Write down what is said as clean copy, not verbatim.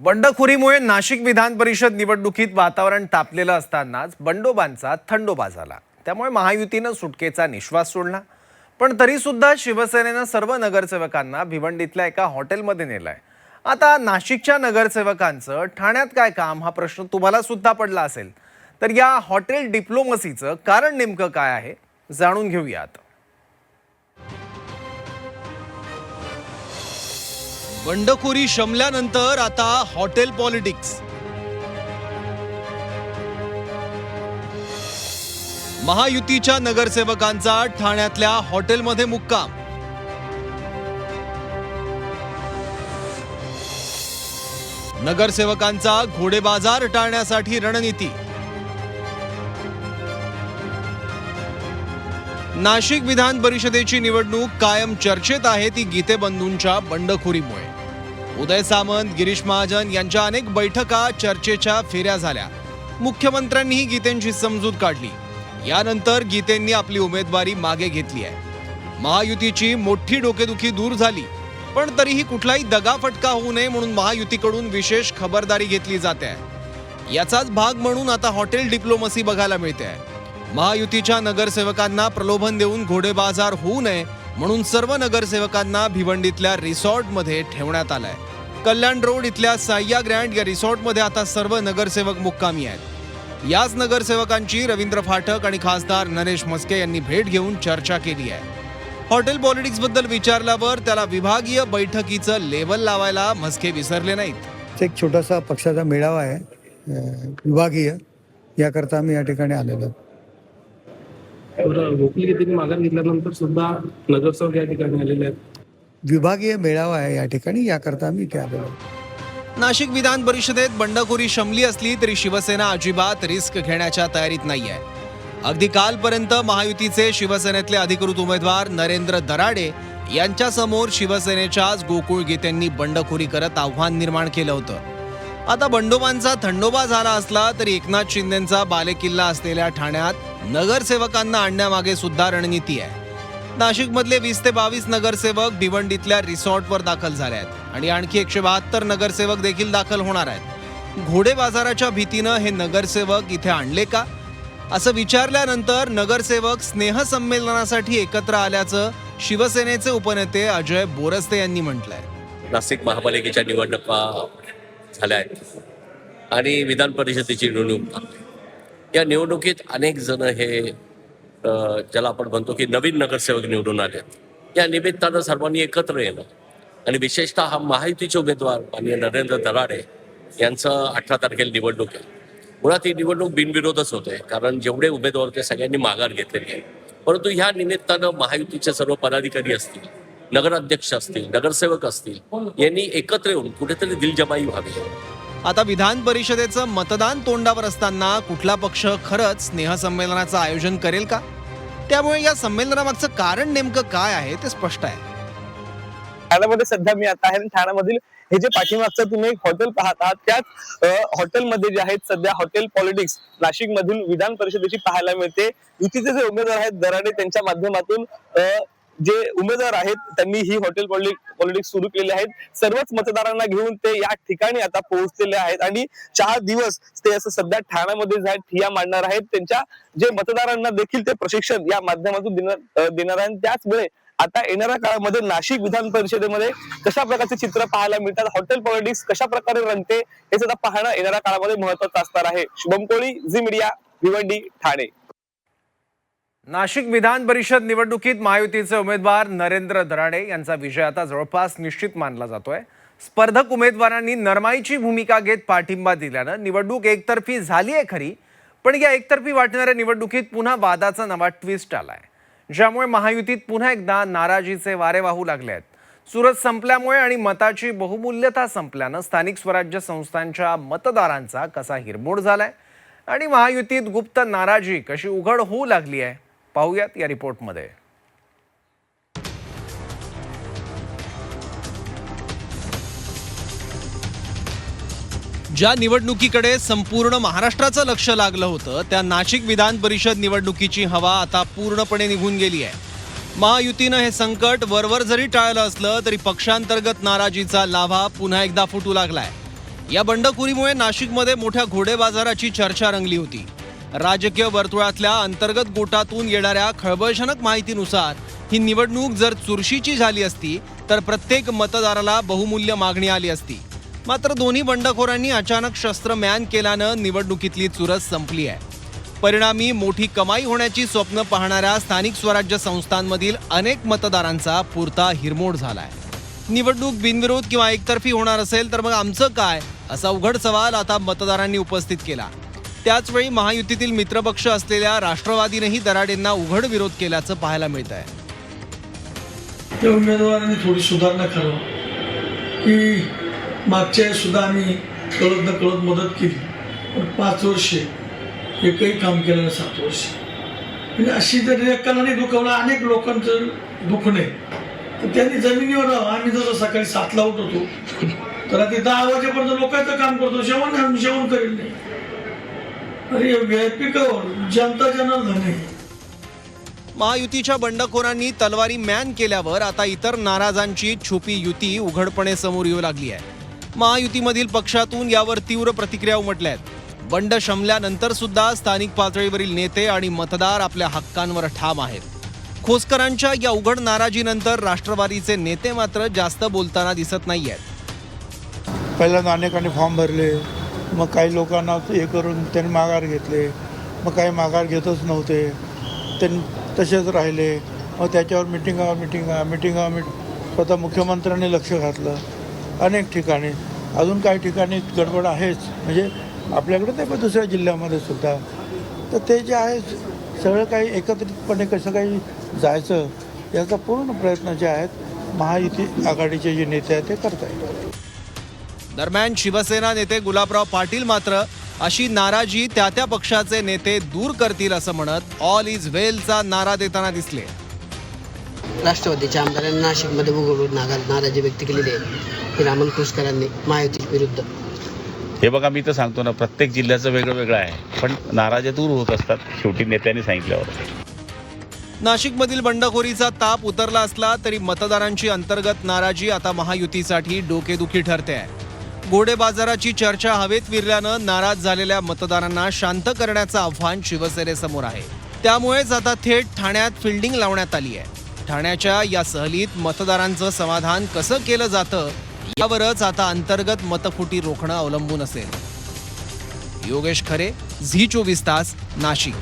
बंडखोरीमुळे नाशिक विधान परिषद निवडणुकीत वातावरण तापलेलं असतानाच बंडोबांचा थंडोबा झाला। त्यामुळे महायुतीनं सुटकेचा निश्वास सोडला। पण तरी सुद्धा शिवसेनेनं सर्व नगरसेवकांना भिवंडीतल्या एका हॉटेलमध्ये नेलंय। आता नाशिकच्या नगरसेवकांचं ठाण्यात काय काम हा प्रश्न तुम्हाला सुद्धा पडला असेल। तर या हॉटेल डिप्लोमसीचं कारण नेमकं काय आहे जाणून घेऊयात। बंडखोरी शमल्यानंतर आता हॉटेल पॉलिटिक्स। महायुतीच्या नगरसेवकांचा ठाण्यातल्या हॉटेलमध्ये मुक्काम। नगरसेवकांचा घोडेबाजार टाळण्यासाठी रणनीती। नाशिक विधान परिषदेची निवडणूक कायम चर्चेत आहे ती गीतेबंधूंच्या बंडखोरीमुळे। उदय सामंत, गिरीश महाजन यांच्या अनेक बैठका चर्चेच्या फेऱ्या झाल्या। मुख्यमंत्र्यांनीही गीतेंची समजूत काढली। यानंतर गीतेंनी आपली उमेदवारी मागे घेतली आहे। महायुतीची मोठी डोकेदुखी दूर झाली, पण तरीही कुठलाही दगाफटका होऊ नये म्हणून महायुतीकडून विशेष खबरदारी घेतली जाते आहे। याचाच भाग म्हणून आता हॉटेल डिप्लोमसी बघायला मिळते आहे। महायुतीच्या नगरसेवकांना प्रलोभन देऊन घोडेबाजार होऊ नये म्हणून सर्व नगरसेवकांना भिवंडीतल्या रिसॉर्टमध्ये ठेवण्यात आलंय। कल्याण रोड इथल्या साय्या ग्रँड या रिसॉर्टमध्ये आता सर्व नगरसेवक मुक्कामी आहेत। याच नगरसेवकांची रवींद्र फाटक आणि खासदार नरेश म्हस्के यांनी भेट घेऊन चर्चा केली आहे। हॉटेल पॉलिटिक्स बद्दल विचारल्यावर त्याला विभागीय बैठकीचं लेबल लावायला म्हस्के विसरले नाहीत। एक छोटासा पक्षाचा मेळावा आहे विभागीय, याकरता आम्ही या ठिकाणी आलेलो। गोकुलगीतेने माघार घेतल्यानंतर सुद्धा नगरसेवक या ठिकाणी आलेले आहेत। विभागीय मेळावा आहे या ठिकाणी, याकरता आम्ही इथे आलेलो। नाशिक विधान परिषदेत बंडखोरी शमली असली तरी शिवसेना अजिबात रिस्क घेण्याच्या तयारीत नाहीये। अगदी कालपर्यंत महायुतीचे शिवसेनेतले अधिकृत उमेदवार नरेंद्र दराडे यांच्या समोर शिवसेनेच्याच गोकुळ गीतेंनी बंडखोरी करत आव्हान निर्माण केलं होतं। आता बंडोबांचा थंडोबा झाला असला तरी एकनाथ शिंदेंचा बालेकिल्ला असलेल्या ठाण्यात नगरसेवकांना आणण्यामागे सुद्धा रणनीती आहे। नाशिकमधले 20 ते 22 नगरसेवक भिवंडीतल्या रिसॉर्टवर दाखल झाले आहेत आणि आणखी 172 नगरसेवक देखील दाखल होणार आहेत। घोडे बाजाराच्या भीतीनं हे नगरसेवक इथे आणले का असं विचारल्यानंतर नगरसेवक स्नेहसंमेलनासाठी एकत्र आल्याचं शिवसेनेचे उपनेते अजय बोरस्ते यांनी म्हटलंय। नाशिक महापालिकेच्या निवडणुका झाल्या आहेत आणि विधान परिषदेची निवडणूक। या निवडणुकीत अनेक जण हे ज्याला आपण म्हणतो की नवीन नगरसेवक निवडून आले। या निमित्तानं सर्वांनी एकत्र येणं आणि विशेषतः हा महायुतीचे उमेदवार माननीय नरेंद्र दराडे यांचं 18 तारखेला निवडणूक आहे। मुळात ही निवडणूक बिनविरोधच होते, कारण जेवढे उमेदवार होते सगळ्यांनी माघार घेतलेली आहे। परंतु ह्या निमित्तानं महायुतीचे सर्व पदाधिकारी असतील, नगराध्यक्ष असतील, नगरसेवक असतील, यांनी एकत्र येऊन कुठेतरी दिलजमाई व्हावी। आता विधान परिषदेचं मतदान तोंडावर असताना कुठला पक्ष खरंच स्नेहसंमेलनाचं आयोजन करेल का? त्यामुळे या संमेलनामागचं कारण नेमकं काय आहे ते स्पष्ट आहे। ठाण्यामध्ये सध्या मी आता आहे। ठाण्यामधील हे जे पाठीमागचं तुम्ही एक हॉटेल पाहत आहात, त्याच हॉटेलमध्ये जे आहेत सध्या हॉटेल पॉलिटिक्स नाशिक मधील विधान परिषदेची पाहायला मिळते। युतीचे जे उमेदवार आहेत दराडे, त्यांच्या माध्यमातून जे उमेदवार आहेत त्यांनी ही हॉटेल पॉलिटिक्स सुरू केली आहेत। सर्वच मतदारांना घेऊन ते या ठिकाणी आता पोहोचलेले आहेत आणि 4 दिवस ते असं सध्या ठाण्यामध्ये ठिय्या मांडणार आहेत। त्यांच्या जे मतदारांना देखील ते प्रशिक्षण या माध्यमातून देणार आहेत। त्याचमुळे आता येणाऱ्या काळामध्ये नाशिक विधान परिषदेमध्ये कशा प्रकारचे चित्र पाहायला मिळतात, हॉटेल पॉलिटिक्स कशा प्रकारे रंगते, हे सुद्धा पाहणं येणाऱ्या काळामध्ये महत्त्वाचं असणार आहे। शुभम कोळी, झी मीडिया, भिवंडी, ठाणे। नाशिक विधान परिषद निवडणुकीत महायुतीचे उमेदवार नरेंद्र दराडे यांचा विजय आता जवळपास निश्चित मानला जातोय। स्पर्धक उमेदवारांनी नरमाईची भूमिका घेत पाठिंबा दिल्यानं निवडणूक एकतर्फी झाली आहे खरी, पण या एकतर्फी वाटणाऱ्या निवडणुकीत पुन्हा वादाचा नवा ट्विस्ट आलाय, ज्यामुळे महायुतीत पुन्हा एकदा नाराजीचे वारे वाहू लागले आहेत। सुरत संपल्यामुळे आणि मताची बहुमूल्यता संपल्यानं स्थानिक स्वराज्य संस्थांच्या मतदारांचा कसा हिरमोड झालाय आणि महायुतीत गुप्त नाराजी कशी उघड होऊ लागली आहे पाहूयात या रिपोर्टमध्ये। ज्या निवडणुकीकडे संपूर्ण महाराष्ट्राचं लक्ष लागलं होतं त्या नाशिक विधान परिषद निवडणुकीची हवा आता पूर्णपणे निघून गेली आहे। महायुतीनं हे संकट वरवर जरी टाळलं असलं तरी पक्षांतर्गत नाराजीचा लाव्हा पुन्हा एकदा फुटू लागलाय। या बंडखोरीमुळे नाशिकमध्ये मोठ्या घोडे बाजाराची चर्चा रंगली होती. राजकीय वर्तुळातल्या अंतर्गत गोटातून येणाऱ्या खळबळजनक माहितीनुसार ही निवडणूक जर चुरशीची झाली असती तर प्रत्येक मतदाराला बहुमूल्य मागणी आली असती. मात्र दोन्ही बंडखोरांनी अचानक शस्त्र म्यान केल्यानं निवडणुकीतली चुरस संपली आहे. परिणामी मोठी कमाई होण्याची स्वप्न पाहणाऱ्या स्थानिक स्वराज्य संस्थांमधील अनेक मतदारांचा पुरता हिरमोड झालाय. निवडणूक बिनविरोध किंवा एकतर्फी होणार असेल तर मग आमचं काय, असा उघड सवाल आता मतदारांनी उपस्थित केला. त्याचवेळी महायुतीतील मित्रपक्ष असलेल्या राष्ट्रवादीनेही दराडेंना उघड विरोध केल्याचं पाहायला मिळत आहे. त्या उमेदवारांनी थोडी सुधारणा करावं की मागच्या सुद्धा आम्ही कळत न कळत मदत केली, पण 5 वर्षे एकही काम केलं नाही, 7 वर्ष म्हणजे अशी जर एकाला दुखवलं, अनेक लोकांचं दुखणे, तर त्यांनी जमिनीवर राहावं. आम्ही जसं सकाळी 7ला उठवतो तर आधी 10 वाजेपर्यंत लोकांचं काम करतो, जेवण करेल नाही. अरे व्यापिकावर जनता जनार्दन आहे. महायुतीच्या बंडखोरांनी तलवारी मॅन केल्यावर आता इतर नाराजांची छुपी युती उघडपणे समोर येऊ लागली आहे. महायुतीमधील पक्षातून यावर तीव्र प्रतिक्रिया उमटल्या आहेत. बंड शमल्यानंतर सुद्धा स्थानिक पातळीवरील नेते आणि मतदार आपल्या हक्कांवर ठाम आहेत. खोसकरांच्या या उघड नाराजीनंतर राष्ट्रवादीचे नेते मात्र जास्त बोलताना दिसत नाही आहेत. पहिल्यांदा अनेकांनी फॉर्म भरले, मग काही लोकांना हे करून त्यांनी माघार घेतले, मग काही माघार घेतच नव्हते, त्यांनी तसेच राहिले. मग त्याच्यावर मिटिंगा स्वतः मुख्यमंत्र्यांनी लक्ष घातलं अनेक ठिकाणी. अजून काही ठिकाणी गडबड आहेच, म्हणजे आपल्याकडे नाही पण दुसऱ्या जिल्ह्यामध्ये सुद्धा. तर ते जे आहे सगळं काही एकत्रितपणे कसं काही जायचं याचा पूर्ण प्रयत्न जे आहेत महायुती आघाडीचे जे नेते आहेत ते करत आहेत. दरम्यान शिवसेना नेते गुलाबराव पाटील मात्र अशी नाराजी त्या पक्षाचे नेते दूर करतील असं म्हणत ऑल इज वेलचा नारा देताना दिसले. राष्ट्रवादीच्या आमदारांनी नाशिकमध्ये उघडून नाराजी व्यक्त केलेली आहे रामन खोसकरांनी महायुती विरुद्ध. हे बघा, मी तर सांगतो ना, प्रत्येक जिल्ह्याचं वेगळं वेगळं आहे, पण नाराज्या दूर होत असतात शेवटी नेत्यांनी सांगितल्यावर. नाशिकमधील बंडखोरीचा ताप उतरला असला तरी मतदारांची अंतर्गत नाराजी आता महायुतीसाठी डोकेदुखी ठरते आहे. घोडे बाजाराची चर्चा हवेत विरल्यानं नाराज झालेल्या मतदारांना शांत करण्याचं आव्हान शिवसेनेसमोर आहे. त्यामुळेच आता थेट ठाण्यात फिल्डिंग लावण्यात आली आहे. ठाण्याच्या या सहलीत मतदारांचं समाधान कसं केलं जातं यावरच आता अंतर्गत मतफुटी रोखणं अवलंबून असेल. योगेश खरे, झी 24 तास, नाशिक.